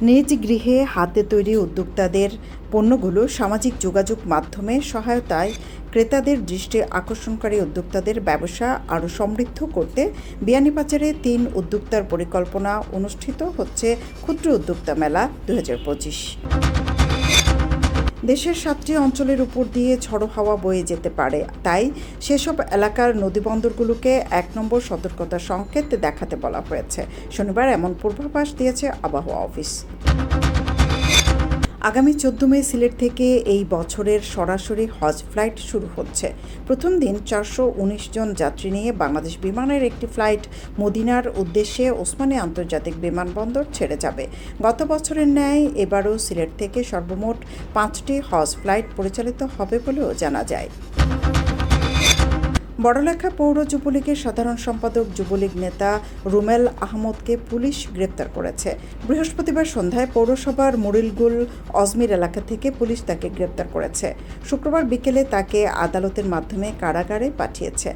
নিজ গৃহে হাতে তৈরি উদ্যোক্তাদের পণ্যগুলো সামাজিক যোগাযোগ মাধ্যমে সহায়তায় ক্রেতাদের দৃষ্টি আকর্ষণকারী উদ্যোক্তাদের ব্যবসা আরও সমৃদ্ধ করতে বিয়ানীবাজারে ৩ উদ্যোক্তার পরিকল্পনা অনুষ্ঠিত হচ্ছে ক্ষুদ্র উদ্যোক্তা মেলা ২০২৫। দেশের ৭টি অঞ্চলের উপর দিয়ে ঝড়ো হাওয়া বয়ে যেতে পারে, তাই সেসব এলাকার নদীবন্দরগুলোকে ১ নম্বর সতর্কতা সংকেত দেখাতে বলা হয়েছে। শনিবার এমন পূর্বাভাস দিয়েছে আবহাওয়া অফিস। আগামী ১৪ মে সিলেট থেকে এই বছরের সরাসরি হজ ফ্লাইট শুরু হচ্ছে। প্রথম দিন ৪১৯ জন যাত্রী নিয়ে বাংলাদেশ বিমানের একটি ফ্লাইট মদিনার উদ্দেশ্যে ওসমানী আন্তর্জাতিক বিমানবন্দর ছেড়ে যাবে। গত বছরের ন্যায় এবারও সিলেট থেকে সর্বমোট ৫টি হজ ফ্লাইট পরিচালিত হবে বলেও জানা যায়। বড়লেখা পৌর যুবলীগের সাধারণ সম্পাদক যুবলীগ নেতা রুমেল আহমদকে পুলিশ গ্রেপ্তার করেছে। বৃহস্পতিবার সন্ধ্যায় পৌরসভার মুরিলগুল অজমির এলাকা থেকে পুলিশ তাকে গ্রেপ্তার করেছে। শুক্রবার বিকেলে তাকে আদালতের মাধ্যমে কারাগারে পাঠিয়েছে।